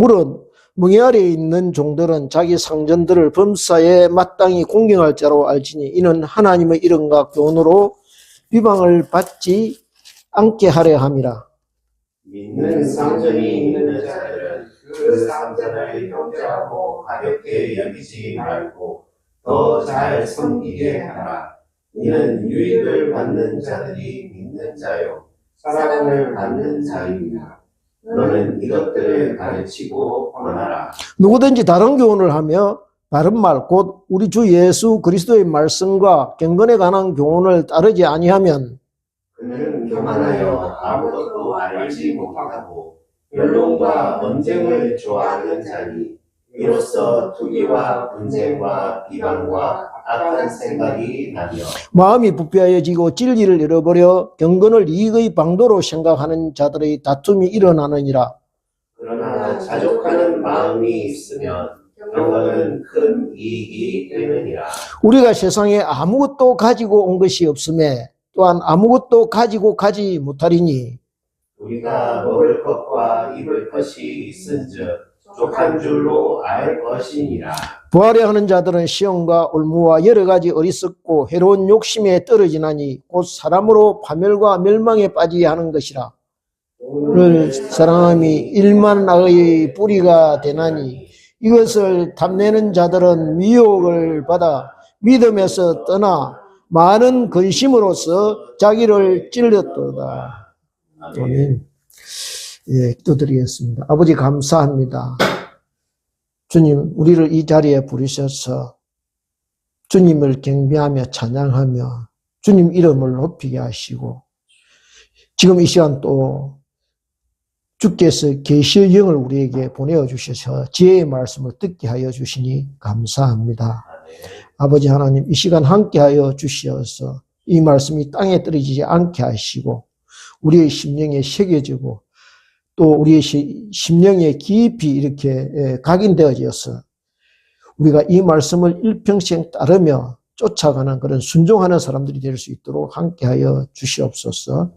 물론 멍에 아래에 있는 종들은 자기 상전들을 범사에 마땅히 공경할 자로 알지니 이는 하나님의 이름과 교훈으로 비방을 받지 않게 하려 함이라. 믿는 상전이 있는 자들은 그 상전을 형제하고 가볍게 여기지 말고 더 잘 섬기게 하라. 이는 유익을 받는 자들이 믿는 자요 사랑을 받는 자입니다. 너는 이것들을 가르치고 권하라. 누구든지 다른 교훈을 하며 바른 말 곧 우리 주 예수 그리스도의 말씀과 경건에 관한 교훈을 따르지 아니하면 그는 교만하여 아무것도 알지 못하고 변론과 언쟁을 좋아하는 자니 이로써 투기와 분쟁과 비방과 악한 생각이 나며 마음이 부패하여지고 진리를 잃어버려 경건을 이익의 방도로 생각하는 자들의 다툼이 일어나느니라. 그러나 자족하는 마음이 있으면 경건은 큰 이익이 되느니라. 우리가 세상에 아무것도 가지고 온 것이 없음에 또한 아무것도 가지고 가지 못하리니 우리가 먹을 것과 입을 것이 있은즉 족한 줄로 알 것이니라. 부하려 하는 자들은 시험과 올무와 여러 가지 어리석고 해로운 욕심에 떨어지나니 곧 사람으로 파멸과 멸망에 빠지게 하는 것이라. 를 사랑함이 일만 악의 뿌리가 되나니 이것을 탐내는 자들은 미혹을 받아 믿음에서 떠나 많은 근심으로써 자기를 찔렸도다. 아멘. 예, 기도드리겠습니다. 아버지 감사합니다. 주님, 우리를 이 자리에 부르셔서 주님을 경배하며 찬양하며 주님 이름을 높이게 하시고 지금 이 시간 또 주께서 계시의 영을 우리에게 보내어 주셔서 지혜의 말씀을 듣게 하여 주시니 감사합니다. 아버지 하나님, 이 시간 함께 하여 주시어서 이 말씀이 땅에 떨어지지 않게 하시고 우리의 심령에 새겨지고 또 우리의 심령에 깊이 이렇게 각인되어져서 우리가 이 말씀을 일평생 따르며 쫓아가는 그런 순종하는 사람들이 될 수 있도록 함께하여 주시옵소서.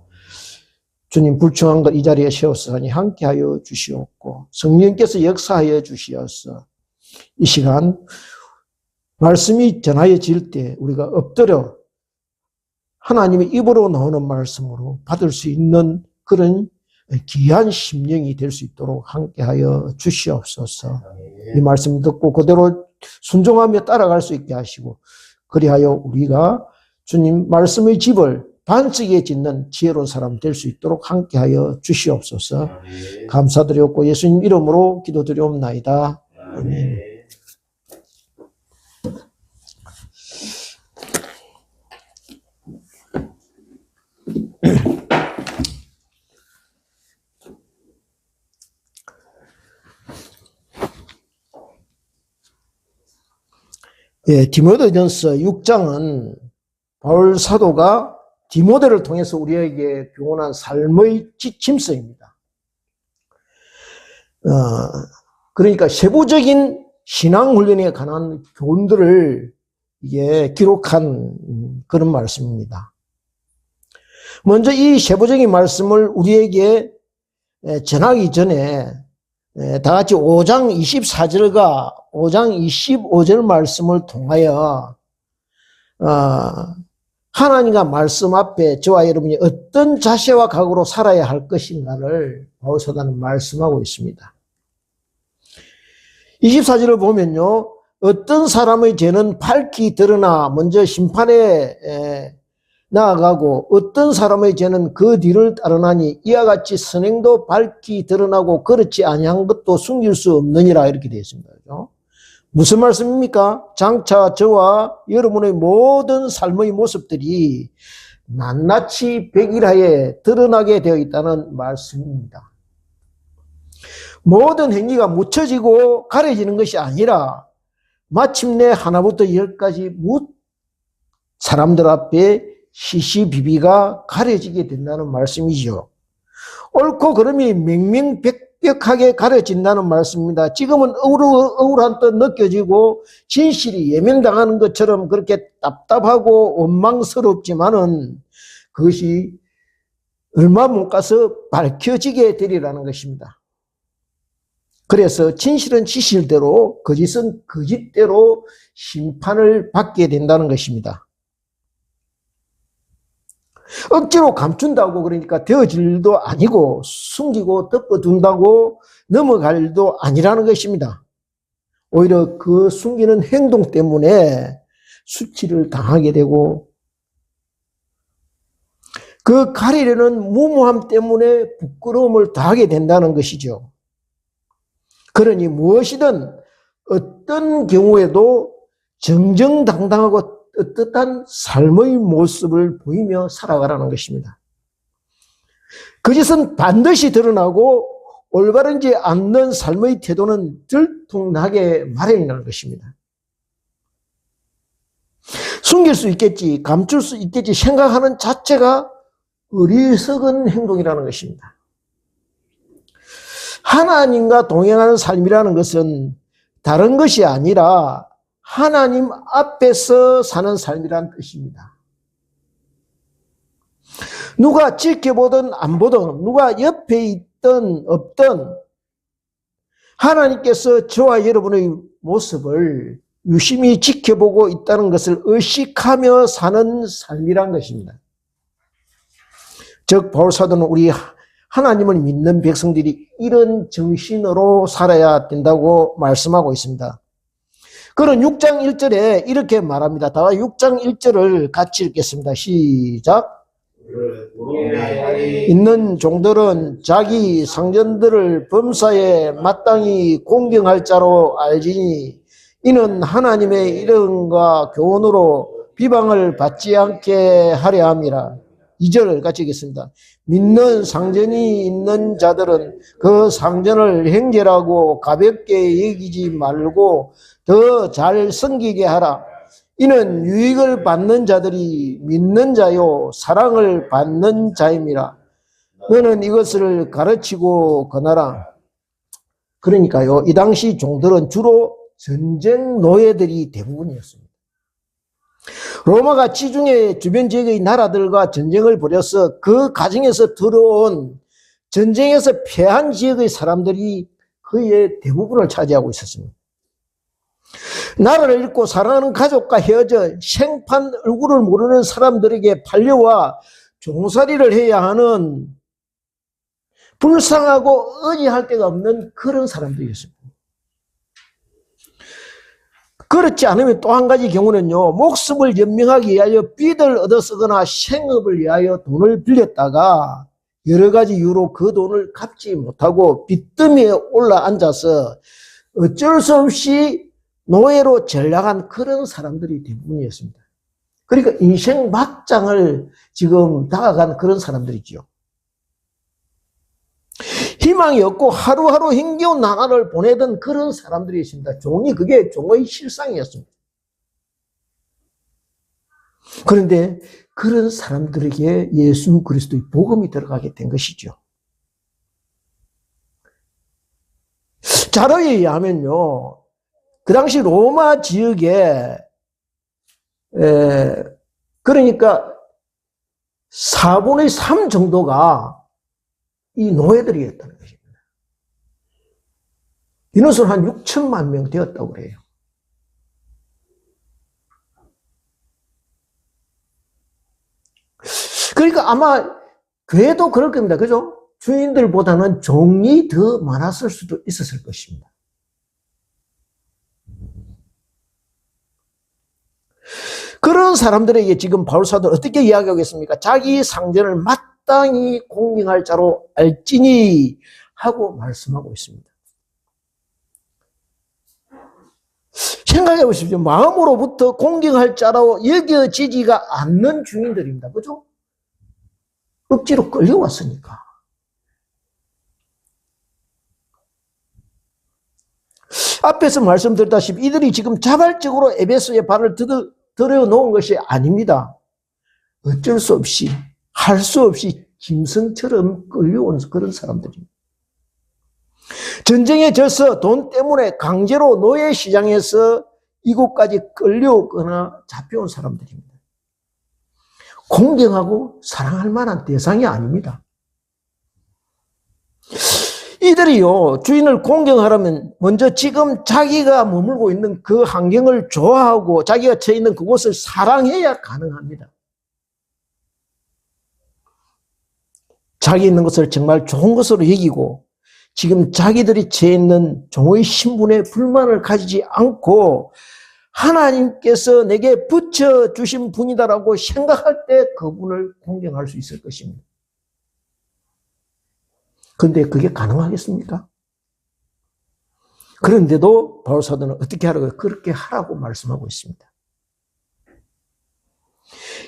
주님, 불충한 것 이 자리에 세웠으니 함께하여 주시옵고 성령께서 역사하여 주시어서 이 시간 말씀이 전하여질 때 우리가 엎드려 하나님의 입으로 나오는 말씀으로 받을 수 있는 그런 귀한 심령이 될 수 있도록 함께하여 주시옵소서. 이 말씀 듣고 그대로 순종하며 따라갈 수 있게 하시고 그리하여 우리가 주님 말씀의 집을 반석에 짓는 지혜로운 사람 될 수 있도록 함께하여 주시옵소서. 감사드렸고 예수님 이름으로 기도드리옵나이다. 아멘. 예, 디모데전서 6장은 바울 사도가 디모데를 통해서 우리에게 교훈한 삶의 지침서입니다. 그러니까 세부적인 신앙훈련에 관한 교훈들을 이게 기록한 그런 말씀입니다. 먼저 이 세부적인 말씀을 우리에게 전하기 전에 다 같이 5장 24절과 5장 25절 말씀을 통하여 하나님과 말씀 앞에 저와 여러분이 어떤 자세와 각오로 살아야 할 것인가를 바울 사도는 말씀하고 있습니다. 24절을 보면요, 어떤 사람의 죄는 밝히 드러나 먼저 심판에 나아가고 어떤 사람의 죄는 그 뒤를 따르나니 이와 같이 선행도 밝히 드러나고 그렇지 아니한 것도 숨길 수 없느니라 이렇게 되어 있습니다. 그렇죠? 무슨 말씀입니까? 장차 저와 여러분의 모든 삶의 모습들이 낱낱이 백일하에 드러나게 되어 있다는 말씀입니다. 모든 행위가 묻혀지고 가려지는 것이 아니라 마침내 하나부터 열까지 사람들 앞에 시시비비가 가려지게 된다는 말씀이죠. 옳고 그름이 명명백백하게 가려진다는 말씀입니다. 지금은 억울한 듯 느껴지고 진실이 예명당하는 것처럼 그렇게 답답하고 원망스럽지만은 그것이 얼마 못 가서 밝혀지게 되리라는 것입니다. 그래서 진실은 진실대로, 거짓은 거짓대로 심판을 받게 된다는 것입니다. 억지로 감춘다고 그러니까 되어질 일도 아니고 숨기고 덮어둔다고 넘어갈 일도 아니라는 것입니다. 오히려 그 숨기는 행동 때문에 수치를 당하게 되고 그 가리려는 무모함 때문에 부끄러움을 당하게 된다는 것이죠. 그러니 무엇이든 어떤 경우에도 정정당당하고 떳떳한 삶의 모습을 보이며 살아가라는 것입니다. 거짓은 반드시 드러나고 올바르지 않는 삶의 태도는 들통나게 마련이라는 것입니다. 숨길 수 있겠지, 감출 수 있겠지 생각하는 자체가 어리석은 행동이라는 것입니다. 하나님과 동행하는 삶이라는 것은 다른 것이 아니라 하나님 앞에서 사는 삶이라는 뜻입니다. 누가 지켜보든 안 보든, 누가 옆에 있든 없든 하나님께서 저와 여러분의 모습을 유심히 지켜보고 있다는 것을 의식하며 사는 삶이란 것입니다. 즉 바울사도는 우리 하나님을 믿는 백성들이 이런 정신으로 살아야 된다고 말씀하고 있습니다. 그는 6장 1절에 이렇게 말합니다. 다 6장 1절을 같이 읽겠습니다. 시작. 있는 종들은 자기 상전들을 범사에 마땅히 공경할 자로 알지니 이는 하나님의 이름과 교훈으로 비방을 받지 않게 하려 함이라. 2절을 같이 읽겠습니다. 믿는 상전이 있는 자들은 그 상전을 행제라고 가볍게 여기지 말고 더 잘 섬기게 하라. 이는 유익을 받는 자들이 믿는 자요 사랑을 받는 자임이라. 너는 이것을 가르치고 권하라. 그러니까요, 이 당시 종들은 주로 전쟁 노예들이 대부분이었습니다. 로마가 지중해 주변 지역의 나라들과 전쟁을 벌여서 그 가정에서 들어온 전쟁에서 패한 지역의 사람들이 그의 대부분을 차지하고 있었습니다. 나라를 잃고 사랑하는 가족과 헤어져 생판 얼굴을 모르는 사람들에게 팔려와 종살이를 해야 하는 불쌍하고 의지할 데가 없는 그런 사람들이었습니다. 그렇지 않으면 또 한 가지 경우는요, 목숨을 연명하기 위하여 빚을 얻어 쓰거나 생업을 위하여 돈을 빌렸다가 여러 가지 이유로 그 돈을 갚지 못하고 빚더미에 올라앉아서 어쩔 수 없이 노예로 전락한 그런 사람들이 대부분이었습니다. 그러니까 인생 막장을 지금 다가간 그런 사람들이죠. 희망이 없고 하루하루 힘겨운 나날을 보내던 그런 사람들이 있습니다. 그게 종의 실상이었습니다. 그런데 그런 사람들에게 예수 그리스도의 복음이 들어가게 된 것이죠. 자료에 의하면요, 그 당시 로마 지역에 그러니까 4분의 3 정도가 이 노예들이었다는 것입니다. 인원수는 한 6천만 명 되었다고 그래요. 그러니까 아마 교회도 그럴 겁니다. 그죠? 주인들보다는 종이 더 많았을 수도 있었을 것입니다. 그런 사람들에게 지금 바울사도는 어떻게 이야기하겠습니까? 자기 상전을 마땅히 공경할 자로 알지니 하고 말씀하고 있습니다. 생각해 보십시오. 마음으로부터 공경할 자로 여겨지지가 않는 주인들입니다. 그죠? 억지로 끌려왔으니까. 앞에서 말씀드렸다시피 이들이 지금 자발적으로 에베소에 발을 들여놓은 것이 아닙니다. 어쩔 수 없이, 할 수 없이 짐승처럼 끌려온 그런 사람들입니다. 전쟁에 져서 돈 때문에 강제로 노예 시장에서 이곳까지 끌려오거나 잡혀온 사람들입니다. 공경하고 사랑할 만한 대상이 아닙니다. 이들이요, 주인을 공경하려면 먼저 지금 자기가 머물고 있는 그 환경을 좋아하고 자기가 처해 있는 그곳을 사랑해야 가능합니다. 자기 있는 것을 정말 좋은 것으로 여기고 지금 자기들이 처해 있는 종의 신분에 불만을 가지지 않고 하나님께서 내게 붙여주신 분이다라고 생각할 때 그분을 공경할 수 있을 것입니다. 그런데 그게 가능하겠습니까? 그런데도 바울사도는 어떻게 하라고요? 그렇게 하라고 말씀하고 있습니다.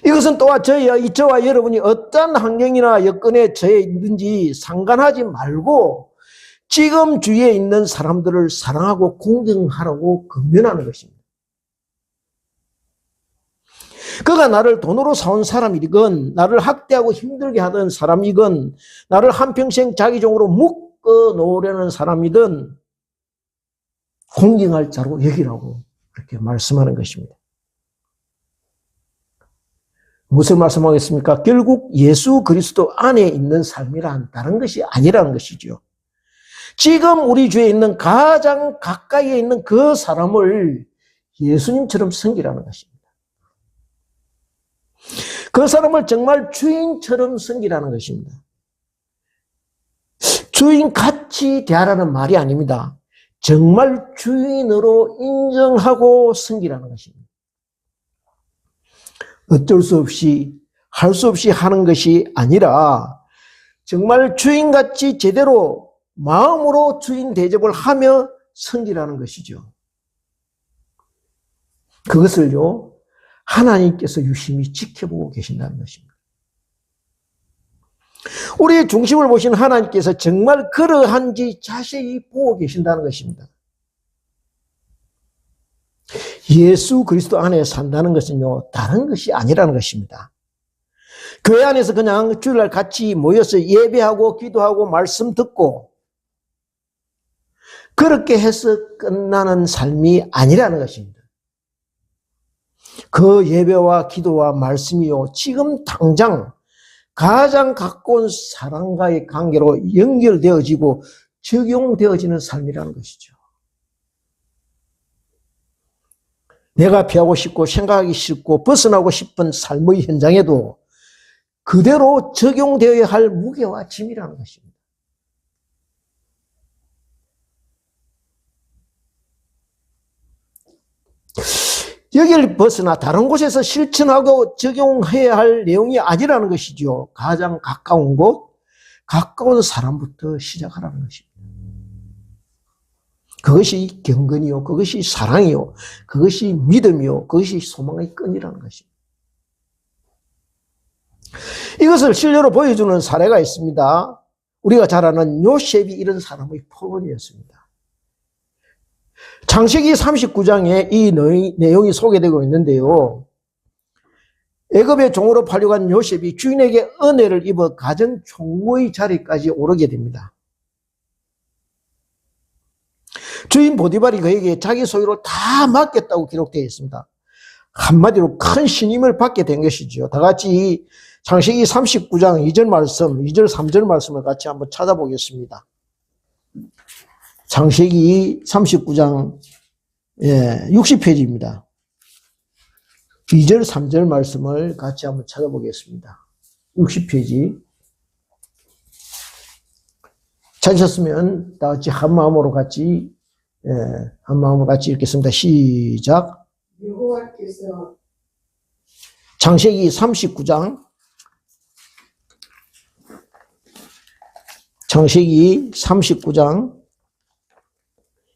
이것은 또한 저와 여러분이 어떤 환경이나 여건에 처해 있는지 상관하지 말고 지금 주위에 있는 사람들을 사랑하고 공경하라고 권면하는 것입니다. 그가 나를 돈으로 사온 사람이건 나를 학대하고 힘들게 하던 사람이건 나를 한평생 자기 종으로 묶어 놓으려는 사람이든 공경할 자로 여기라고 그렇게 말씀하는 것입니다. 무슨 말씀하겠습니까? 결국 예수 그리스도 안에 있는 삶이란 다른 것이 아니라는 것이죠. 지금 우리 주위에 있는 가장 가까이에 있는 그 사람을 예수님처럼 섬기라는 것입니다. 그 사람을 정말 주인처럼 섬기라는 것입니다. 주인같이 대하라는 말이 아닙니다. 정말 주인으로 인정하고 섬기라는 것입니다. 어쩔 수 없이 할 수 없이 하는 것이 아니라 정말 주인같이 제대로 마음으로 주인 대접을 하며 섬기라는 것이죠. 그것을요 하나님께서 유심히 지켜보고 계신다는 것입니다. 우리의 중심을 보신 하나님께서 정말 그러한지 자세히 보고 계신다는 것입니다. 예수 그리스도 안에 산다는 것은요 다른 것이 아니라는 것입니다. 교회 안에서 그냥 주일날 같이 모여서 예배하고 기도하고 말씀 듣고 그렇게 해서 끝나는 삶이 아니라는 것입니다. 그 예배와 기도와 말씀이요 지금 당장 가장 가까운 사람과의 관계로 연결되어지고 적용되어지는 삶이라는 것이죠. 내가 피하고 싶고 생각하기 싫고 벗어나고 싶은 삶의 현장에도 그대로 적용되어야 할 무게와 짐이라는 것입니다. 여기를 벗어나 다른 곳에서 실천하고 적용해야 할 내용이 아니라는 것이죠. 가장 가까운 곳, 가까운 사람부터 시작하라는 것입니다. 그것이 경건이요, 그것이 사랑이요, 그것이 믿음이요, 그것이 소망의 끈이라는 것입니다. 이것을 실제로 보여주는 사례가 있습니다. 우리가 잘 아는 요셉이 이런 사람의 포문이었습니다. 창세기 39장에 이 내용이 소개되고 있는데요. 애굽의 종으로 팔려간 요셉이 주인에게 은혜를 입어 가정 총무의 자리까지 오르게 됩니다. 주인 보디발이 그에게 자기 소유를 다 맡겼다고 기록되어 있습니다. 한마디로 큰 신임을 받게 된 것이죠. 다 같이 창세기 39장 2절 말씀, 2절 3절 말씀을 같이 한번 찾아보겠습니다. 창세기 39장 60페이지입니다. 2절 3절 말씀을 같이 한번 찾아보겠습니다. 60페이지. 찾으셨으면 다 같이 한 마음으로 같이 읽겠습니다. 시작. 여호와께서 창세기 39장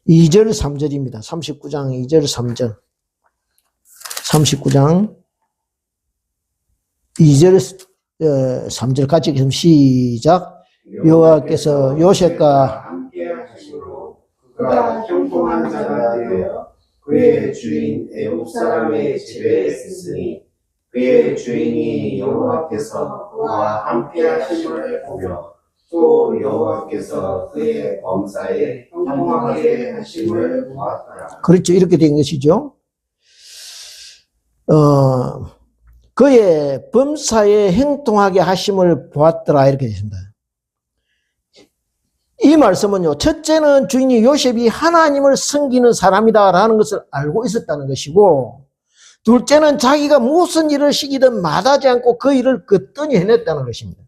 2절 3절입니다. 39장 2절 3절. 39장 2절 3절 같이 읽으면 시작. 여호와께서 요셉과 함께 하심으로 그가 형통한 자가 되어 그의 주인 애굽 사람의 집에 있으니 그의 주인이 여호와께서 그와 함께 하심을 보며 또 여호와께서 그의 범사에 형통하게 하심을 보았더라. 그렇죠. 이렇게 된 것이죠. 그의 범사에 행통하게 하심을 보았더라 이렇게 됐습니다. 이 말씀은요, 첫째는 주인이 요셉이 하나님을 섬기는 사람이다라는 것을 알고 있었다는 것이고, 둘째는 자기가 무슨 일을 시키든 마다하지 않고 그 일을 끝까지 해냈다는 것입니다.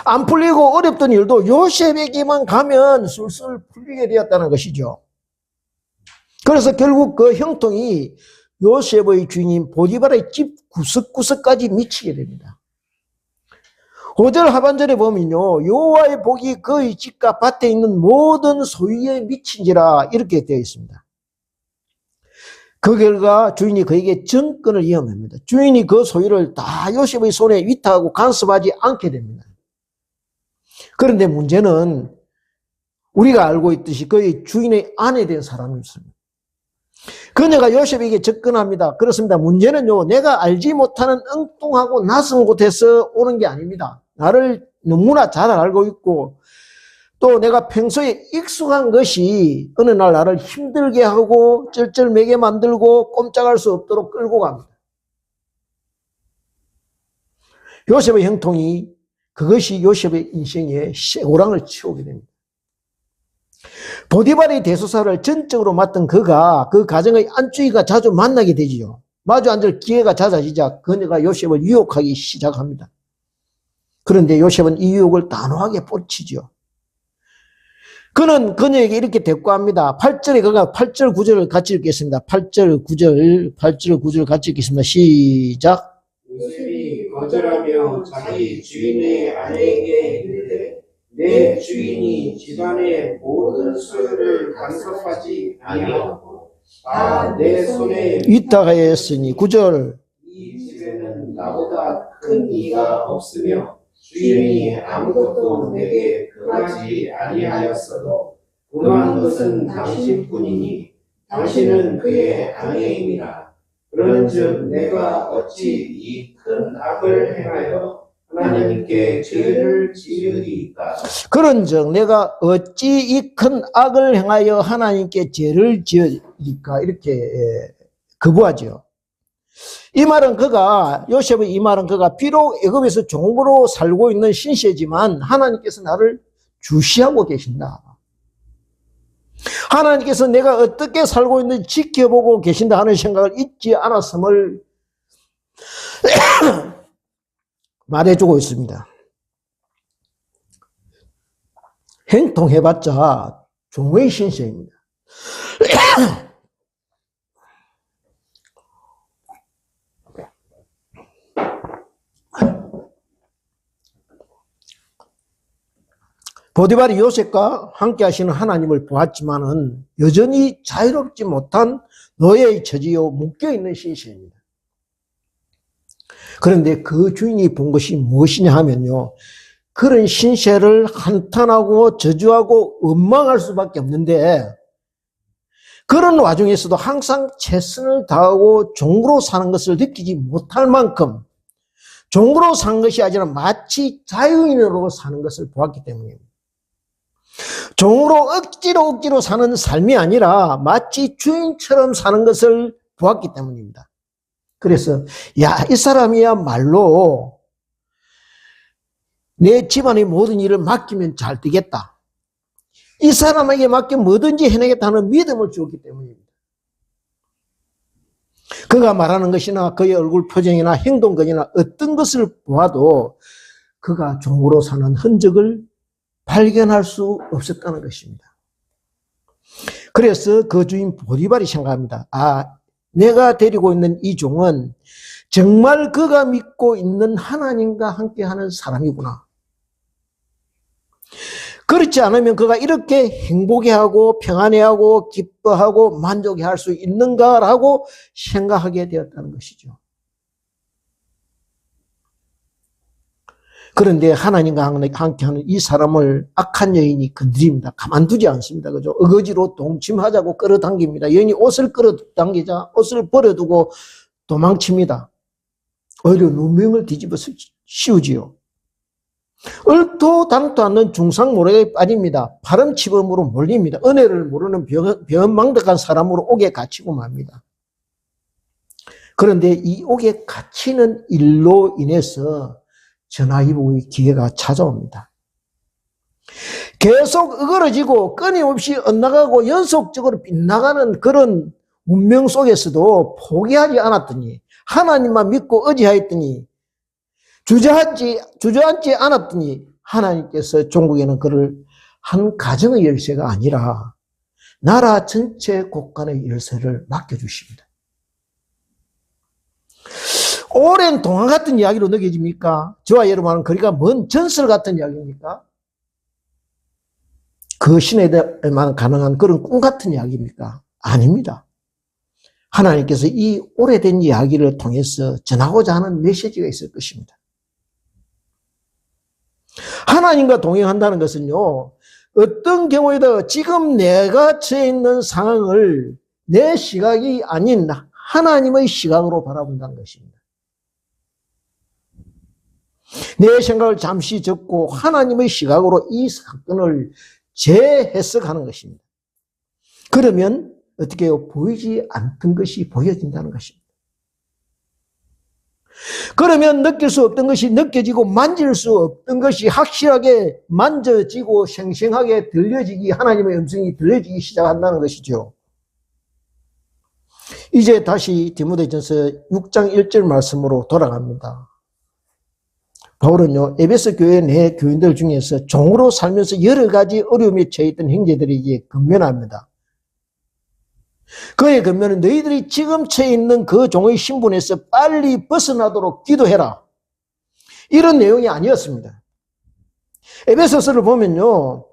안 풀리고 어렵던 일도 요셉에게만 가면 술술 풀리게 되었다는 것이죠. 그래서 결국 그 형통이 요셉의 주인인 보디발의 집 구석구석까지 미치게 됩니다. 5절 하반절에 보면요, 여호와의 복이 그의 집과 밭에 있는 모든 소유에 미친지라 이렇게 되어 있습니다. 그 결과 주인이 그에게 정권을 위임합니다. 주인이 그 소유를 다 요셉의 손에 위탁하고 간섭하지 않게 됩니다. 그런데 문제는 우리가 알고 있듯이 그의 주인의 아내 된 사람이 있습니다. 그녀가 요셉에게 접근합니다. 그렇습니다. 문제는요, 내가 알지 못하는 엉뚱하고 낯선 곳에서 오는 게 아닙니다. 나를 너무나 잘 알고 있고 또 내가 평소에 익숙한 것이 어느 날 나를 힘들게 하고 쩔쩔매게 만들고 꼼짝할 수 없도록 끌고 갑니다. 요셉의 형통이 그것이 요셉의 인생에 쇠고랑을 치우게 됩니다. 보디발의 대소사를 전적으로 맡은 그가 그 가정의 안주희가 자주 만나게 되지요. 마주 앉을 기회가 잦아지자 그녀가 요셉을 유혹하기 시작합니다. 그런데 요셉은 이 유혹을 단호하게 뻗치죠. 그는 그녀에게 이렇게 대꾸합니다. 8절에 그가 8절 9절을 같이 읽겠습니다. 8절 9절 같이 읽겠습니다. 시작. 요셉이 거절하며 자기 주인의 아내에게 이르되 내 주인이 집안의 모든 소유를 간섭하지 아니하고 다 내 손에 위탁하였으니 9절. 이 집에는 나보다 큰 이가 없으며 주인이 아무것도 내게 금하지 아니하였어도 금한 것은 당신뿐이니 당신은 그의 아내임이라. 그런즉 내가 어찌 이 큰 악을 행하여 하나님께 죄를 지으리이까. 그런즉 내가 어찌 이 큰 악을 행하여 하나님께 죄를 지으리까 이렇게 거부하죠. 이 말은 요셉의 이 말은 그가 비록 애굽에서 종으로 살고 있는 신세지만 하나님께서 나를 주시하고 계신다. 하나님께서 내가 어떻게 살고 있는지 지켜보고 계신다 하는 생각을 잊지 않았음을 말해주고 있습니다. 행통해봤자 종의 신세입니다. 보디발이 요셉과 함께 하시는 하나님을 보았지만은 여전히 자유롭지 못한 노예의 처지요 묶여있는 신세입니다. 그런데 그 주인이 본 것이 무엇이냐 하면요, 그런 신세를 한탄하고 저주하고 원망할 수밖에 없는데 그런 와중에서도 항상 최선을 다하고 종으로 사는 것을 느끼지 못할 만큼 종으로 산 것이 아니라 마치 자유인으로 사는 것을 보았기 때문입니다. 종으로 억지로 사는 삶이 아니라 마치 주인처럼 사는 것을 보았기 때문입니다. 그래서 이 사람이야말로 내 집안의 모든 일을 맡기면 잘 되겠다. 이 사람에게 맡겨 뭐든지 해내겠다는 믿음을 주었기 때문입니다. 그가 말하는 것이나 그의 얼굴 표정이나 행동거리나 어떤 것을 보아도 그가 종으로 사는 흔적을 발견할 수 없었다는 것입니다. 그래서 그 주인 보디발이 생각합니다. 내가 데리고 있는 이 종은 정말 그가 믿고 있는 하나님과 함께하는 사람이구나. 그렇지 않으면 그가 이렇게 행복해하고 평안해하고 기뻐하고 만족해할 수 있는가라고 생각하게 되었다는 것이죠. 그런데 하나님과 함께하는 이 사람을 악한 여인이 건드립니다. 가만두지 않습니다. 그죠? 어거지로 동침하자고 끌어당깁니다. 여인이 옷을 끌어당기자 옷을 버려두고 도망칩니다. 오히려 누명을 뒤집어 씌우지요. 얼토 당토 않는 중상모략에 빠집니다. 파렴치범으로 몰립니다. 은혜를 모르는 변망덕한 사람으로 옥에 갇히고 맙니다. 그런데 이 옥에 갇히는 일로 인해서 전화위복의 기회가 찾아옵니다. 계속 어그러지고 끊임없이 엇나가고 연속적으로 빗나가는 그런 운명 속에서도 포기하지 않았더니, 하나님만 믿고 의지하였더니, 주저앉지 않았더니 하나님께서 종국에는 그를 한 가정의 열쇠가 아니라 나라 전체 곳간의 열쇠를 맡겨주십니다. 오랜 동안 같은 이야기로 느껴집니까? 저와 여러분은 거리가 먼 전설 같은 이야기입니까? 그 신에만 가능한 그런 꿈 같은 이야기입니까? 아닙니다. 하나님께서 이 오래된 이야기를 통해서 전하고자 하는 메시지가 있을 것입니다. 하나님과 동행한다는 것은요, 어떤 경우에도 지금 내가 처해 있는 상황을 내 시각이 아닌 하나님의 시각으로 바라본다는 것입니다. 내 생각을 잠시 접고 하나님의 시각으로 이 사건을 재해석하는 것입니다. 그러면 어떻게 해요? 보이지 않던 것이 보여진다는 것입니다. 그러면 느낄 수 없던 것이 느껴지고 만질 수 없던 것이 확실하게 만져지고 생생하게 들려지기, 하나님의 음성이 들려지기 시작한다는 것이죠. 이제 다시 디모데전서 6장 1절 말씀으로 돌아갑니다. 바울은요, 에베소 교회 내 교인들 중에서 종으로 살면서 여러 가지 어려움에 처해 있던 형제들에게 권면합니다. 그의 권면은 너희들이 지금 처해 있는 그 종의 신분에서 빨리 벗어나도록 기도해라. 이런 내용이 아니었습니다. 에베소서를 보면요,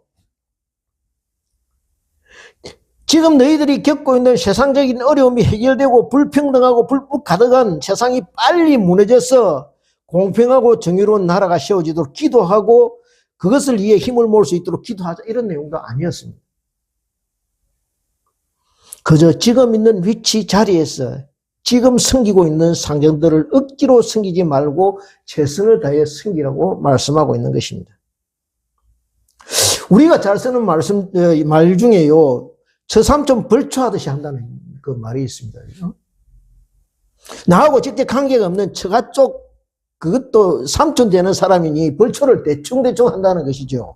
지금 너희들이 겪고 있는 세상적인 어려움이 해결되고 불평등하고 불법 가득한 세상이 빨리 무너져서 공평하고 정의로운 나라가 세워지도록 기도하고 그것을 위해 힘을 모을 수 있도록 기도하자, 이런 내용도 아니었습니다. 그저 지금 있는 위치 자리에서 지금 섬기고 있는 상정들을 억지로 섬기지 말고 최선을 다해 섬기라고 말씀하고 있는 것입니다. 우리가 잘 쓰는 말 중에요, 처삼촌 벌초하듯이 한다는 그 말이 있습니다. 나하고 직접 관계가 없는 처가 쪽, 그것도 삼촌 되는 사람이니 벌초를 대충대충 한다는 것이죠.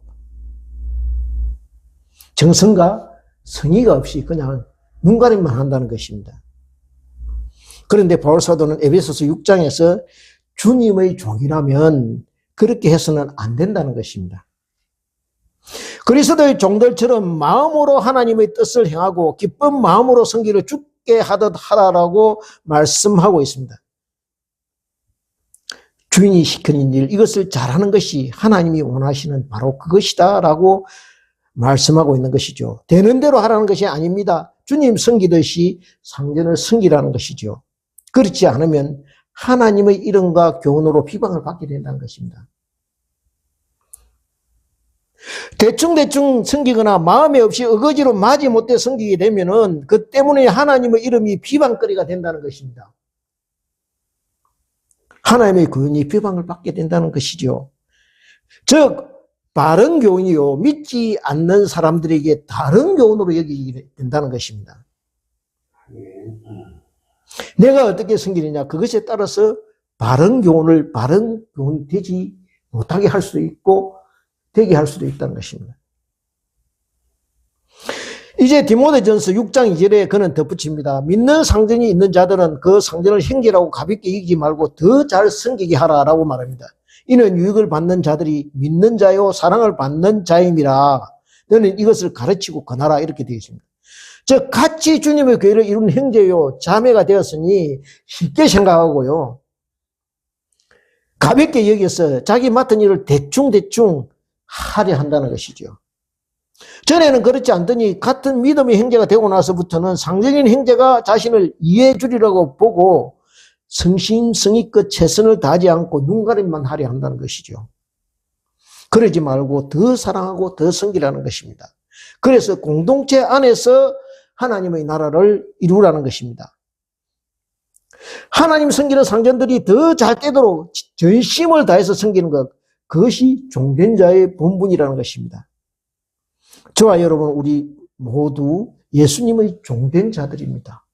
정성과 성의가 없이 그냥 눈가림만 한다는 것입니다. 그런데 바울사도는 에베소서 6장에서 주님의 종이라면 그렇게 해서는 안 된다는 것입니다. 그리스도의 종들처럼 마음으로 하나님의 뜻을 행하고 기쁜 마음으로 성기를 죽게 하듯 하라라고 말씀하고 있습니다. 주인이 시키는 일, 이것을 잘하는 것이 하나님이 원하시는 바로 그것이다 라고 말씀하고 있는 것이죠. 되는 대로 하라는 것이 아닙니다. 주님 섬기듯이 상전을 섬기라는 것이죠. 그렇지 않으면 하나님의 이름과 교훈으로 비방을 받게 된다는 것입니다. 대충대충 섬기거나 마음에 없이 어거지로 마지못해 섬기게 되면은 그 때문에 하나님의 이름이 비방거리가 된다는 것입니다. 하나님의 교훈이 비방을 받게 된다는 것이죠. 즉 바른 교훈이요, 믿지 않는 사람들에게 다른 교훈으로 여기게 된다는 것입니다. 내가 어떻게 섬기느냐, 그것에 따라서 바른 교훈을 바른 교훈 되지 못하게 할 수도 있고 되게 할 수도 있다는 것입니다. 이제 디모데전서 6장 2절에 그는 덧붙입니다. 믿는 상전이 있는 자들은 그 상전을 형제라고 가볍게 여기지 말고 더 잘 섬기게 하라라고 말합니다. 이는 유익을 받는 자들이 믿는 자요 사랑을 받는 자임이라 너는 이것을 가르치고 권하라, 이렇게 되어 있습니다. 즉 같이 주님의 교회를 이룬 형제요 자매가 되었으니 쉽게 생각하고요, 가볍게 여겨서 자기 맡은 일을 대충대충 하려 한다는 것이죠. 전에는 그렇지 않더니 같은 믿음의 형제가 되고 나서부터는 상정인 형제가 자신을 이해해 주리라고 보고 성심성의껏 최선을 다하지 않고 눈가림만 하려 한다는 것이죠. 그러지 말고 더 사랑하고 더 섬기라는 것입니다. 그래서 공동체 안에서 하나님의 나라를 이루라는 것입니다. 하나님 섬기는 상전들이 더 잘 되도록 전심을 다해서 섬기는 것, 그것이 종된 자의 본분이라는 것입니다. 저와 여러분, 우리 모두 예수님의 종된 자들입니다.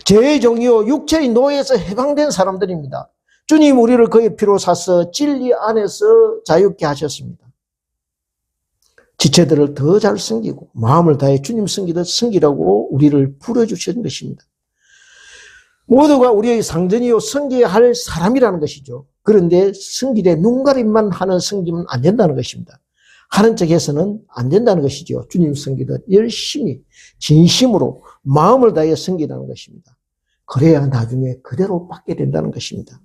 죄의 종이요 육체의 노예에서 해방된 사람들입니다. 주님 우리를 그의 피로 사서 진리 안에서 자유케 하셨습니다. 지체들을 더 잘 섬기고 마음을 다해 주님 섬기듯 섬기라고 우리를 부르주신 것입니다. 모두가 우리의 상전이요 섬겨야 할 사람이라는 것이죠. 그런데 섬기되 눈가림만 하는 섬기면 안 된다는 것입니다. 하는 척해서는 안 된다는 것이죠. 주님 섬기듯 열심히 진심으로 마음을 다해 섬기라는 것입니다. 그래야 나중에 그대로 받게 된다는 것입니다.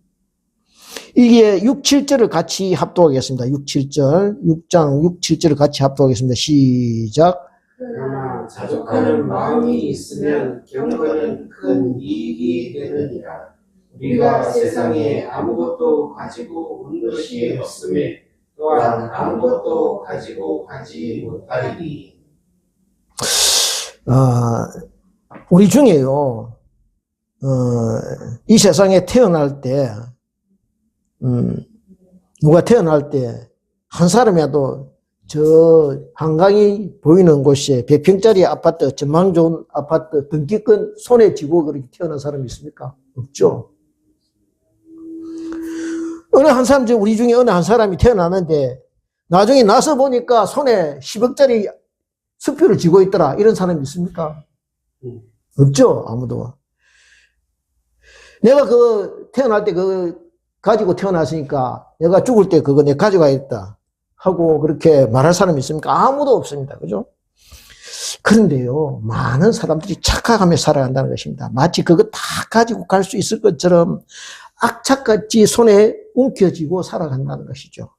이게 6, 7절을 같이 합독하겠습니다. 6, 7절, 6장 6, 7절을 같이 합독하겠습니다. 시작. 그러나 자족하는 마음이 있으면 경건은 큰 이익이 되느니라. 우리가 세상에 아무것도 가지고 온 것이 없음에 또한 아무것도 가지고 가지 못하리니. 우리 중에요, 이 세상에 태어날 때, 누가 태어날 때, 한 사람이라도 저 한강이 보이는 곳에 100평짜리 아파트, 전망 좋은 아파트, 등기권 손에 쥐고 그렇게 태어난 사람이 있습니까? 없죠. 어느 한 사람, 우리 중에 어느 한 사람이 태어나는데, 나중에 나서 보니까 손에 10억짜리 수표를 쥐고 있더라. 이런 사람이 있습니까? 없죠, 아무도. 내가 태어날 때 가지고 태어났으니까 내가 죽을 때 그거 내가 가져가야겠다 하고 그렇게 말할 사람이 있습니까? 아무도 없습니다. 그죠? 그런데요, 많은 사람들이 착각하며 살아간다는 것입니다. 마치 그거 다 가지고 갈 수 있을 것처럼 악착같이 손에 움켜쥐고 살아간다는 것이죠.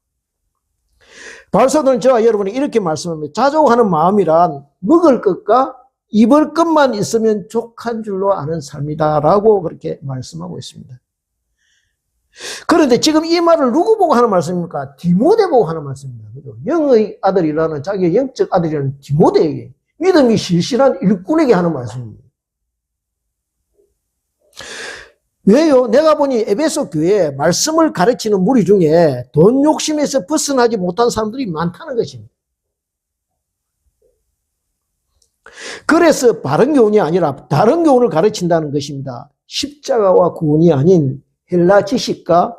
바울사도는 저와 여러분이 이렇게 말씀합니다. 자족하는 마음이란 먹을 것과 입을 것만 있으면 족한 줄로 아는 삶이다 라고 그렇게 말씀하고 있습니다. 그런데 지금 이 말을 누구 보고 하는 말씀입니까? 디모데 보고 하는 말씀입니다. 그죠? 영의 아들이라는, 자기의 영적 아들이라는 디모데에게, 믿음이 실실한 일꾼에게 하는 말씀입니다. 왜요? 내가 보니 에베소 교회에 말씀을 가르치는 무리 중에 돈 욕심에서 벗어나지 못한 사람들이 많다는 것입니다. 그래서 바른 교훈이 아니라 다른 교훈을 가르친다는 것입니다. 십자가와 구원이 아닌 헬라 지식과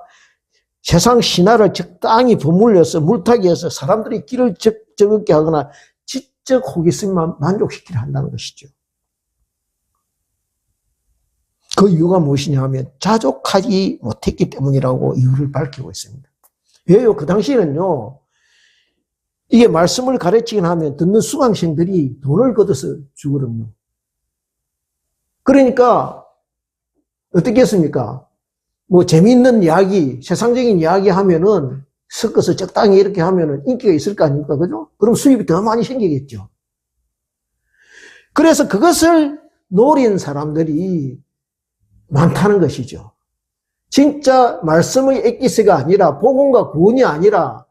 세상 신화를 적당히 버물려서 물타기해서 사람들이 길을 적게 하거나 지적 호기심만 만족시키려 한다는 것이죠. 그 이유가 무엇이냐 하면 자족하지 못했기 때문이라고 이유를 밝히고 있습니다. 왜요? 그 당시에는요, 이게 말씀을 가르치긴 하면 듣는 수강생들이 돈을 걷어서 주거든요. 그러니까 어떻게 했습니까? 뭐 재미있는 이야기, 세상적인 이야기 하면은 섞어서 적당히 이렇게 하면은 인기가 있을 거 아닙니까? 그죠? 그럼 수입이 더 많이 생기겠죠. 그래서 그것을 노린 사람들이 많다는 것이죠. 진짜 말씀의 엑기스가 아니라 복음과 구원이 아니라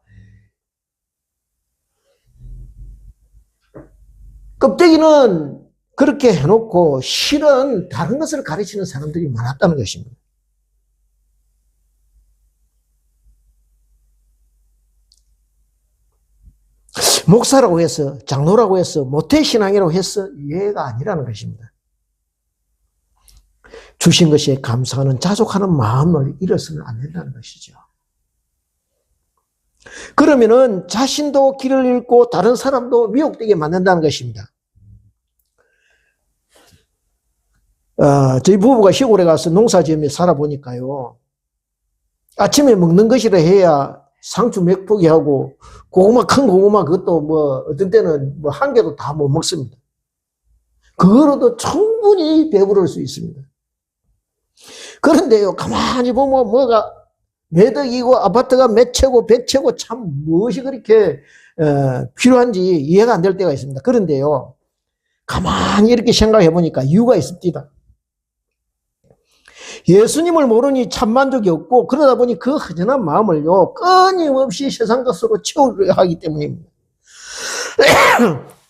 껍데기는 그렇게 해놓고 실은 다른 것을 가르치는 사람들이 많았다는 것입니다. 목사라고 해서, 장로라고 해서, 모태신앙이라고 해서 이해가 아니라는 것입니다. 주신 것에 감사하는 자족하는 마음을 잃어서는 안 된다는 것이죠. 그러면은 자신도 길을 잃고 다른 사람도 미혹되게 만든다는 것입니다. 저희 부부가 시골에 가서 농사지으며 살아보니까요, 아침에 먹는 것이라 해야 상추 몇 포기 하고 고구마, 큰 고구마 그것도 뭐 어떤 때는 뭐 한 개도 다 못 먹습니다. 그거로도 충분히 배부를 수 있습니다. 그런데요, 가만히 보면 뭐가 매덕이고 아파트가 몇 채고 백 채고 참 무엇이 그렇게 필요한지 이해가 안 될 때가 있습니다. 그런데요, 가만히 이렇게 생각해 보니까 이유가 있습니다. 예수님을 모르니 참 만족이 없고 그러다 보니 그 허전한 마음을요 끊임없이 세상 것으로 채우려 하기 때문입니다.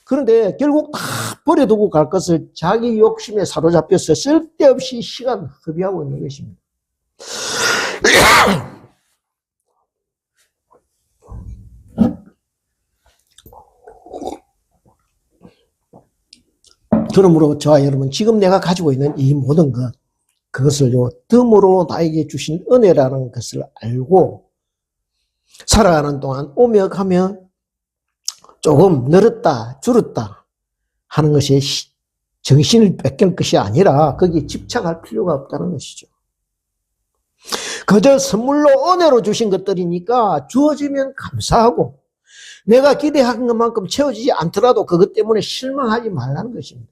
그런데 결국 다 버려두고 갈 것을 자기 욕심에 사로잡혀서 쓸데없이 시간 허비하고 있는 것입니다. 그러므로 저와 여러분, 지금 내가 가지고 있는 이 모든 것, 그것을요 덤으로 나에게 주신 은혜라는 것을 알고 살아가는 동안 오며 가며 조금 늘었다 줄었다 하는 것이 정신을 뺏길 것이 아니라 거기에 집착할 필요가 없다는 것이죠. 그저 선물로 은혜로 주신 것들이니까 주어지면 감사하고 내가 기대한 것만큼 채워지지 않더라도 그것 때문에 실망하지 말라는 것입니다.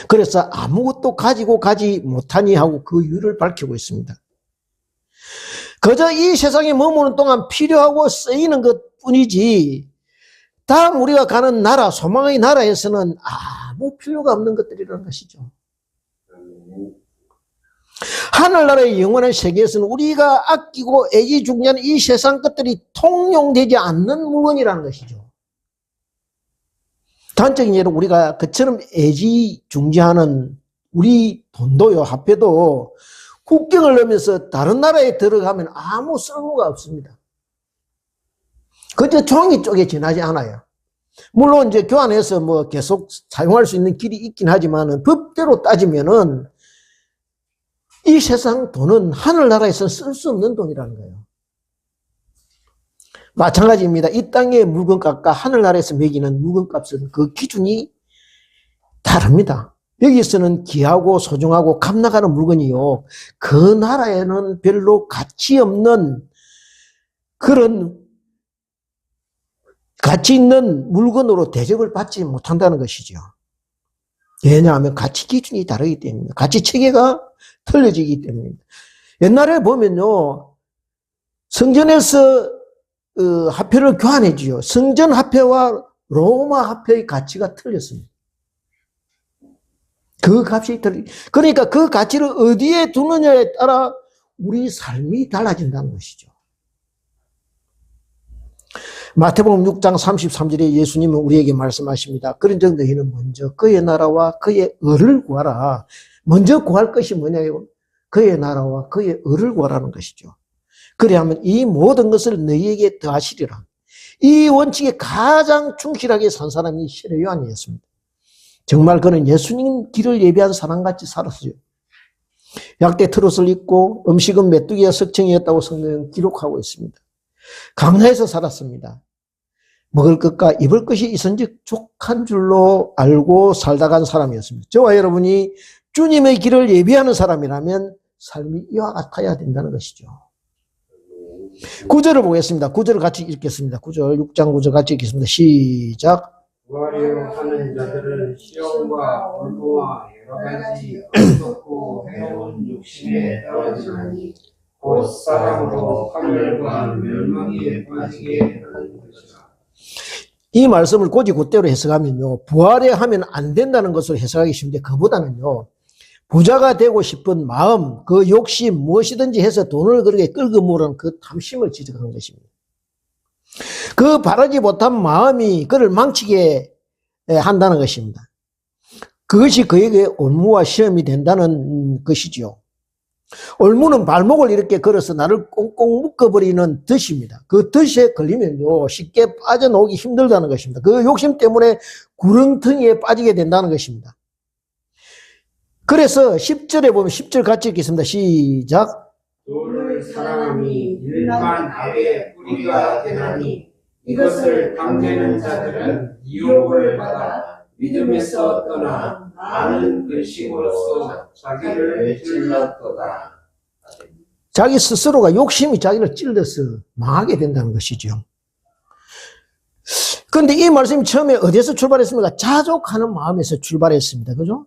그래서 아무것도 가지고 가지 못하니 하고 그 이유를 밝히고 있습니다. 그저 이 세상에 머무는 동안 필요하고 쓰이는 것뿐이지 다음 우리가 가는 나라, 소망의 나라에서는 아무 필요가 없는 것들이라는 것이죠. 하늘나라의 영원한 세계에서는 우리가 아끼고 애지중지하는 이 세상 것들이 통용되지 않는 물건이라는 것이죠. 단적인 예로 우리가 그처럼 애지중지하는 우리 돈도요, 화폐도 국경을 넘어서 다른 나라에 들어가면 아무 쓸모가 없습니다. 그저 종이 쪽에 지나지 않아요. 물론 이제 교환해서 뭐 계속 사용할 수 있는 길이 있긴 하지만은 법대로 따지면은 이 세상 돈은 하늘나라에서는 쓸 수 없는 돈이라는 거예요. 마찬가지입니다. 이 땅의 물건값과 하늘나라에서 매기는 물건값은 그 기준이 다릅니다. 여기서는 귀하고 소중하고 값나가는 물건이요. 그 나라에는 별로 가치 없는 그런 가치 있는 물건으로 대접을 받지 못한다는 것이죠. 왜냐하면 가치 기준이 다르기 때문입니다. 가치 체계가 틀려지기 때문입니다. 옛날에 보면요, 성전에서 화폐를 교환해 주죠. 성전 화폐와 로마 화폐의 가치가 틀렸습니다. 그 값이 그러니까 그 가치를 어디에 두느냐에 따라 우리 삶이 달라진다는 것이죠. 마태복음 6장 33절에 예수님은 우리에게 말씀하십니다. 그런즉 너희는 먼저 그의 나라와 그의 의를 구하라. 먼저 구할 것이 뭐냐요? 그의 나라와 그의 의를 구하라는 것이죠. 그래야만 이 모든 것을 너희에게 더하시리라. 이 원칙에 가장 충실하게 산 사람이 시레 요한이었습니다. 정말 그는 예수님 길을 예비한 사람같이 살았어요. 약대 트롯을 입고 음식은 메뚜기와 석청이었다고 성경은 기록하고 있습니다. 강야에서 살았습니다. 먹을 것과 입을 것이 있은즉 족한 줄로 알고 살다 간 사람이었습니다. 저와 여러분이 주님의 길을 예비하는 사람이라면 삶이 이와 같아야 된다는 것이죠. 9절을 보겠습니다. 9절을 같이 읽겠습니다. 9절, 6장 9절 같이 읽겠습니다. 시작. 구하려 하는 자들은 시험과 올무와 여러 가지 어렵고 해로운 욕심에 떨어지나니 곧 사람으로 파멸과 멸망에 빠지게 하는 것이라. 이 말씀을 곧이곧대로 해석하면요, 부활에 하면 안 된다는 것을 해석하기 쉬운데 그보다는요, 부자가 되고 싶은 마음, 그 욕심, 무엇이든지 해서 돈을 그렇게 끌고 모으는 그 탐심을 지적한 것입니다. 그 바라지 못한 마음이 그를 망치게 한다는 것입니다. 그것이 그에게 올무와 시험이 된다는 것이죠. 올무는 발목을 이렇게 걸어서 나를 꽁꽁 묶어버리는 덫입니다. 그 덫에 걸리면요, 쉽게 빠져나오기 힘들다는 것입니다. 그 욕심 때문에 구렁텅이에 빠지게 된다는 것입니다. 그래서 10절에 보면 10절 같이 읽겠습니다. 시작. 돈을 사랑함이 일반 악의 뿌리가 되나니 이것을 탐내는 자들은 유혹을 받아 믿음에서 떠나 많은 글씨로서 자기를 찔렀도다. 자기 스스로가 욕심이 자기를 찔러서 망하게 된다는 것이죠. 그런데 이 말씀이 처음에 어디에서 출발했습니까? 자족하는 마음에서 출발했습니다. 그죠?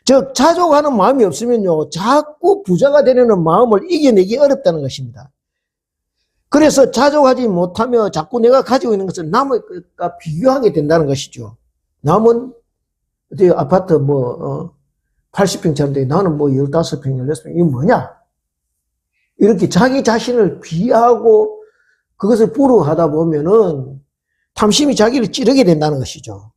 즉 자족하는 마음이 없으면요, 자꾸 부자가 되려는 마음을 이겨내기 어렵다는 것입니다. 그래서 자족하지 못하며 자꾸 내가 가지고 있는 것을 남의 것과 비교하게 된다는 것이죠. 남은 아파트 80평짜리인데 나는 15평, 16평, 이게 뭐냐? 이렇게 자기 자신을 비하하고 그것을 부러워하다 보면은 탐심이 자기를 찌르게 된다는 것이죠.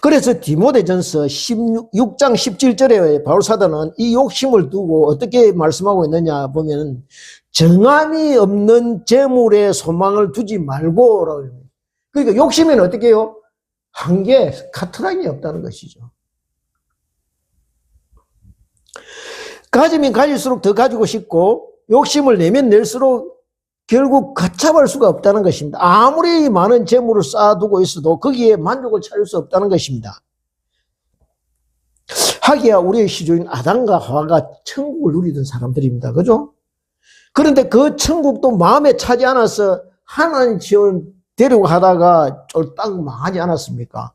그래서 디모데전서 6장 17절에 바울사도는 이 욕심을 두고 어떻게 말씀하고 있느냐 보면 정함이 없는 재물에 소망을 두지 말고, 그러니까 욕심은 어떻게 해요? 한계, 카트라인이 없다는 것이죠. 가지면 가질수록 더 가지고 싶고 욕심을 내면 낼수록 결국 걷잡을 수가 없다는 것입니다. 아무리 많은 재물을 쌓아두고 있어도 거기에 만족을 찾을 수 없다는 것입니다. 하기야 우리의 시조인 아담과 하와가 천국을 누리던 사람들입니다. 그죠? 그런데 그 천국도 마음에 차지 않아서 하나님 지원 되려고 하다가 쫄딱 망하지 않았습니까?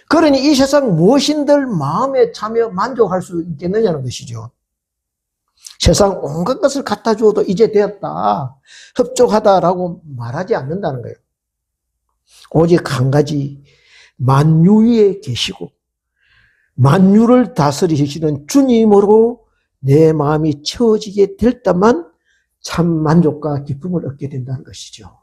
그러니 이 세상 무엇인들 마음에 차며 만족할 수 있겠느냐는 것이죠. 세상 온갖 것을 갖다 주어도 이제 되었다, 흡족하다라고 말하지 않는다는 거예요. 오직 한 가지, 만유 위에 계시고 만유를 다스리시는 주님으로 내 마음이 채워지게 될 때만 참 만족과 기쁨을 얻게 된다는 것이죠.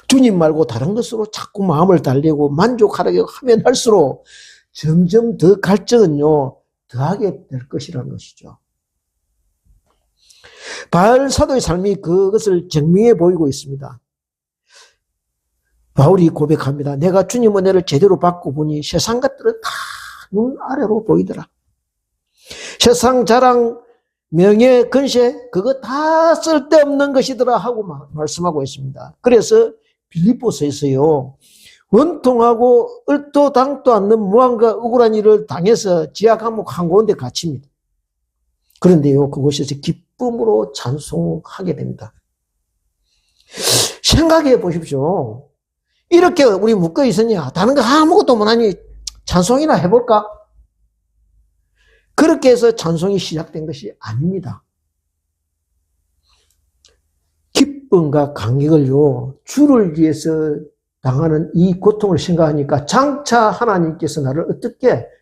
주님 말고 다른 것으로 자꾸 마음을 달래고 만족하려고 하면 할수록 점점 더 갈증은요, 더하게 될 것이라는 것이죠. 바울 사도의 삶이 그것을 증명해 보이고 있습니다. 바울이 고백합니다. 내가 주님 은혜를 제대로 받고 보니 세상 것들은 다 눈 아래로 보이더라. 세상 자랑, 명예, 근세 그거 다 쓸데없는 것이더라 하고 말씀하고 있습니다. 그래서 빌립보서에서요, 원통하고 얼토당토 않는 무한과 억울한 일을 당해서 지하 감옥 한가운데 갇힙니다. 그런데요, 그곳에서 기쁨으로 찬송하게 됩니다. 생각해 보십시오. 이렇게 우리 묶어 있으니 다른 거 아무것도 못하니 찬송이나 해볼까? 그렇게 해서 찬송이 시작된 것이 아닙니다. 기쁨과 감격을요, 주를 위해서 당하는 이 고통을 생각하니까 장차 하나님께서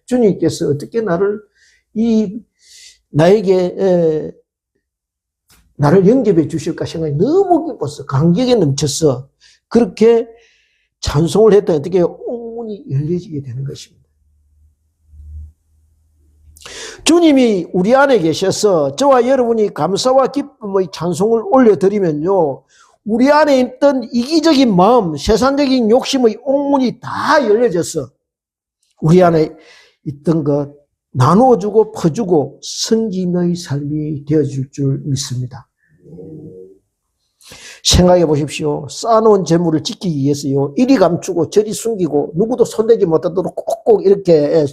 주님께서 어떻게 나를 영접해 주실까 생각이 너무 기뻤어. 감격에 넘쳤어. 그렇게 찬송을 했더니 어떻게 옥문이 열려지게 되는 것입니다. 주님이 우리 안에 계셔서 저와 여러분이 감사와 기쁨의 찬송을 올려드리면요, 우리 안에 있던 이기적인 마음, 세상적인 욕심의 옥문이 다 열려져서 우리 안에 있던 것 나누어주고 퍼주고 섬김의 삶이 되어줄 줄 믿습니다. 생각해 보십시오. 쌓아놓은 재물을 지키기 위해서요, 이리 감추고 저리 숨기고 누구도 손대지 못하도록 꼭꼭 이렇게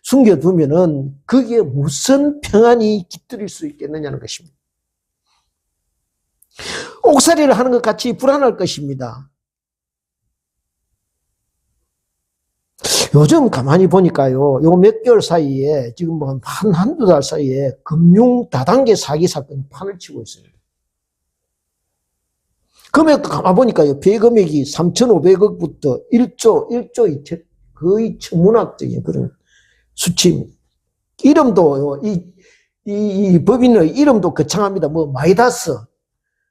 숨겨두면은 거기에 무슨 평안이 깃들일 수 있겠느냐는 것입니다. 옥살이를 하는 것 같이 불안할 것입니다. 요즘 가만히 보니까요, 요 몇 개월 사이에, 지금 뭐 한두 달 사이에 금융 다단계 사기 사건이 판을 치고 있습니다. 금액도 가만 보니까요, 배금액이 3,500억부터 1조 2천, 거의 천문학적인 그런 수치입니다. 이름도, 이 법인의 이름도 거창합니다. 뭐, 마이다스,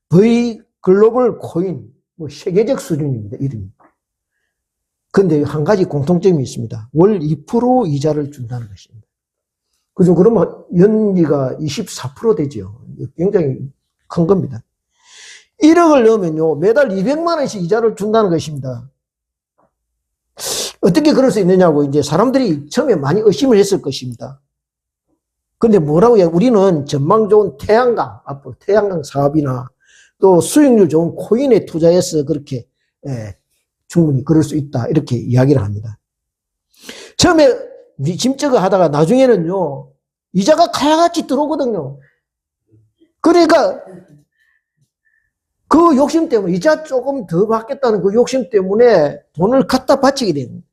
V 글로벌 코인, 뭐, 세계적 수준입니다. 이름이. 근데 한 가지 공통점이 있습니다. 월 2% 이자를 준다는 것입니다. 그죠? 그러면 연리가 24% 되죠. 굉장히 큰 겁니다. 1억을 넣으면요, 매달 200만 원씩 이자를 준다는 것입니다. 어떻게 그럴 수 있느냐고 이제 사람들이 처음에 많이 의심을 했을 것입니다. 근데 뭐라고 해요? 우리는 전망 좋은 태양광, 앞으로 태양광 사업이나 또 수익률 좋은 코인에 투자해서 그렇게, 충분히 그럴 수 있다. 이렇게 이야기를 합니다. 처음에 짐쩍어 하다가 나중에는요, 이자가 칼같이 들어오거든요. 그러니까 그 욕심 때문에, 이자 조금 더 받겠다는 그 욕심 때문에 돈을 갖다 바치게 됩니다.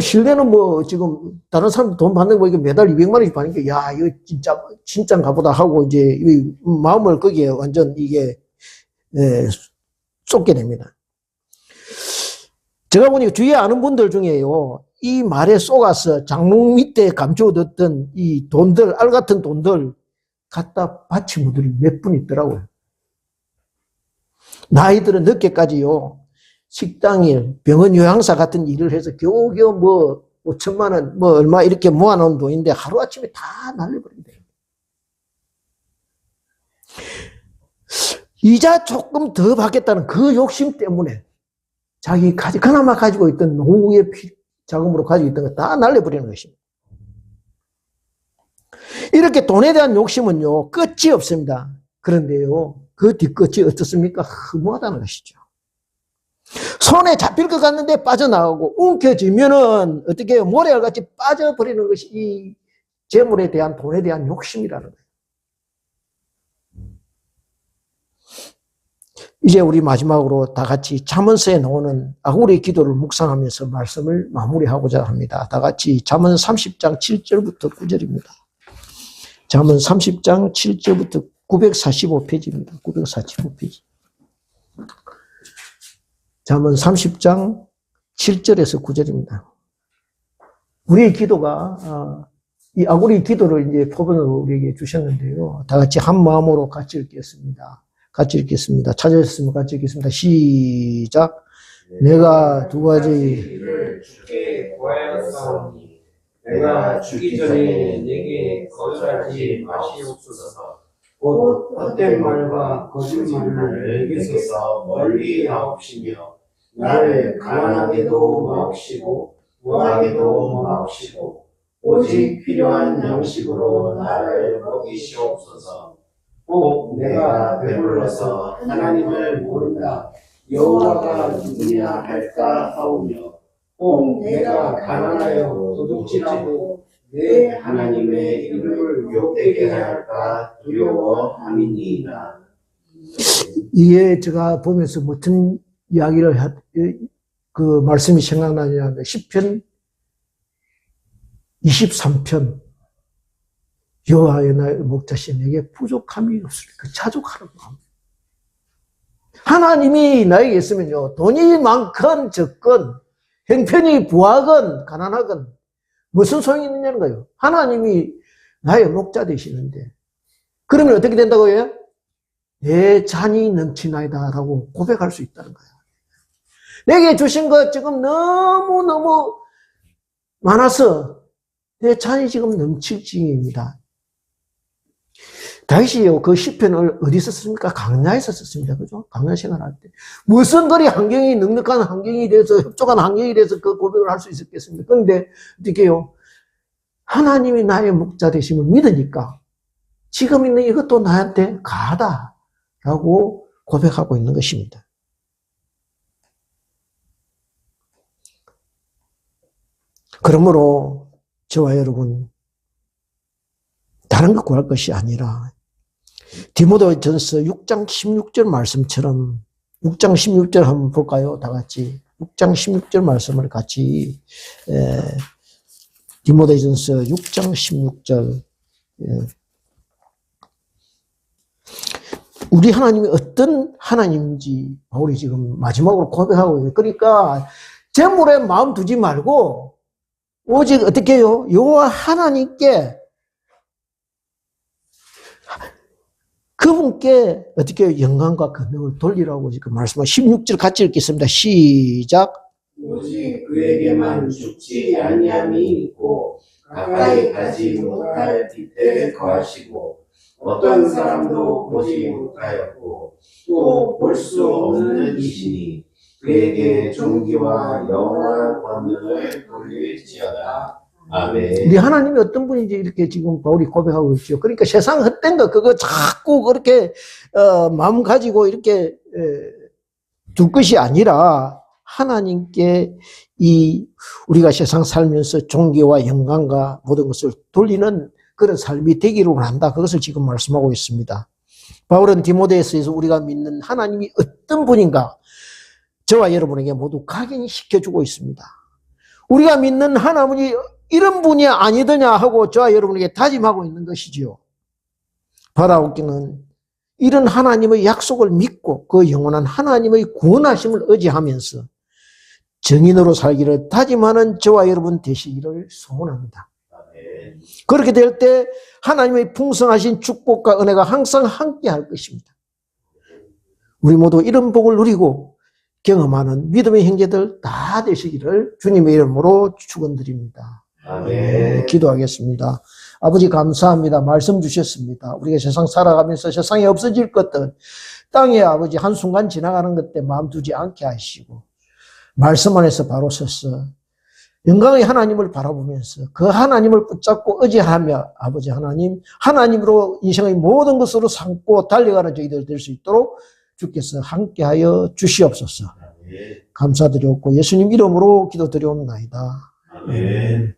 실내는 뭐, 지금, 다른 사람 돈 받는 거 보니까 매달 200만 원씩 받으니까, 야, 이거 진짠가 보다 하고, 이제, 마음을 거기에 완전 이게, 쏟게 됩니다. 제가 보니까 주위에 아는 분들 중에요, 이 말에 속아서 장롱 밑에 감춰뒀던 이 돈들, 알 같은 돈들 갖다 바친 분들이 몇 분 있더라고요. 나이들은 늦게까지요, 식당일, 병원 요양사 같은 일을 해서 겨우겨우 뭐 5천만 원, 뭐 얼마 이렇게 모아놓은 돈인데 하루아침에 다 날려버립니다. 이자 조금 더 받겠다는 그 욕심 때문에 자기 그나마 가지고 있던 노후의 자금으로 가지고 있던 거 다 날려버리는 것입니다. 이렇게 돈에 대한 욕심은요, 끝이 없습니다. 그런데요, 그 뒷끝이 어떻습니까? 허무하다는 것이죠. 손에 잡힐 것 같는데 빠져나가고, 움켜쥐면은 어떻게 해요? 모래알같이 빠져버리는 것이 이 재물에 대한, 돈에 대한 욕심이라는 거예요. 이제 우리 마지막으로 다 같이 잠언서에 나오는 아구리 기도를 묵상하면서 말씀을 마무리하고자 합니다. 다 같이 잠언 30장 7절부터 9절입니다. 잠언 30장 7절부터 945페이지입니다. 945페이지. 잠언 30장 7절에서 9절입니다. 우리의 기도가 이 아구리 기도를 이제 포번으로 우리에게 주셨는데요. 다 같이 한 마음으로 같이 읽겠습니다. 같이 읽겠습니다. 찾으셨으면 같이 읽겠습니다. 시작. 내가 두 가지 일을 주께 구하였사오니 내가 주기 전에 내게 거절하지 마시옵소서. 곧 헛된 말과 거짓말을 내게서 멀리 하옵시며 나를 가난하게도 마옵시고 부하게도 마옵시고 오직 필요한 양식으로 나를 먹이시옵소서. 꼭 내가 배불러서 하나님을 모른다 여호와가 누구냐 할까 하오며 꼭 내가 가난하여 도둑질하고 내 하나님의 이름을 욕되게 할까 두려워함이니이다. 이에 제가 보면서 무슨 이야기를 그 말씀이 생각나냐면 시편 23편 여호와의 나의 목자신 내게 부족함이 없으리까 자족하는 마음. 하나님이 나에게 있으면요, 돈이 많건 적건 형편이 부하건 가난하건 무슨 소용이 있느냐는 거예요. 하나님이 나의 목자 되시는데 그러면 어떻게 된다고 해요? 내 잔이 넘치나이다 라고 고백할 수 있다는 거예요. 내게 주신 것 지금 너무너무 많아서 내 잔이 지금 넘칠 징입니다. 다윗이요, 그 시편을 어디서 썼습니까? 강야에서 썼습니다. 그죠? 강야 생활할 때. 무슨 그리 환경이, 넉넉한 환경이 돼서, 협족한 환경이 돼서 그 고백을 할 수 있었겠습니까? 그런데, 어떻게 해요? 하나님이 나의 목자 되심을 믿으니까, 지금 있는 이것도 나한테 가하다. 라고 고백하고 있는 것입니다. 그러므로, 저와 여러분, 다른 거 구할 것이 아니라 디모데전서 6장 16절 말씀처럼 6장 16절 한번 볼까요? 다 같이 6장 16절 말씀을 같이 디모데전서 6장 16절 우리 하나님이 어떤 하나님인지 바울이 지금 마지막으로 고백하고 있어요. 그러니까 재물에 마음 두지 말고 오직 어떻게 해요? 여호와 하나님께 그분께 어떻게 영광과 권능을 돌리라고 지금 말씀하신 16절 같이 읽겠습니다. 시작. 오직 그에게만 죽지 아니함이 있고 가까이 가지 못할 뒷뜰에 거하시고 어떤 사람도 보지 못하였고 또 볼 수 없는 이시니 그에게 존귀와 영원한 권능을 돌릴지어다. 아멘. 우리 하나님이 어떤 분인지 이렇게 지금 바울이 고백하고 있죠. 그러니까 세상 헛된 거 그거 자꾸 그렇게 마음 가지고 이렇게 둘 것이 아니라 하나님께 이 우리가 세상 살면서 존귀와 영광과 모든 것을 돌리는 그런 삶이 되기를 원한다. 그것을 지금 말씀하고 있습니다. 바울은 디모데에서 우리가 믿는 하나님이 어떤 분인가 저와 여러분에게 모두 각인시켜주고 있습니다. 우리가 믿는 하나님이 이런 분이 아니더냐 하고 저와 여러분에게 다짐하고 있는 것이지요. 바라옵기는 이런 하나님의 약속을 믿고 그 영원한 하나님의 구원하심을 의지하면서 정인으로 살기를 다짐하는 저와 여러분 되시기를 소원합니다. 그렇게 될 때 하나님의 풍성하신 축복과 은혜가 항상 함께 할 것입니다. 우리 모두 이런 복을 누리고 경험하는 믿음의 형제들 다 되시기를 주님의 이름으로 축원드립니다. 아멘. 기도하겠습니다. 아버지 감사합니다. 말씀 주셨습니다. 우리가 세상 살아가면서 세상에 없어질 것들, 땅에 아버지 한순간 지나가는 것 때 마음 두지 않게 하시고 말씀 안에서 바로 서서 영광의 하나님을 바라보면서 그 하나님을 붙잡고 의지하며 아버지 하나님, 하나님으로 인생의 모든 것으로 삼고 달려가는 저희들 될 수 있도록 주께서 함께하여 주시옵소서. 감사드렸고 예수님 이름으로 기도드리옵나이다. 아멘.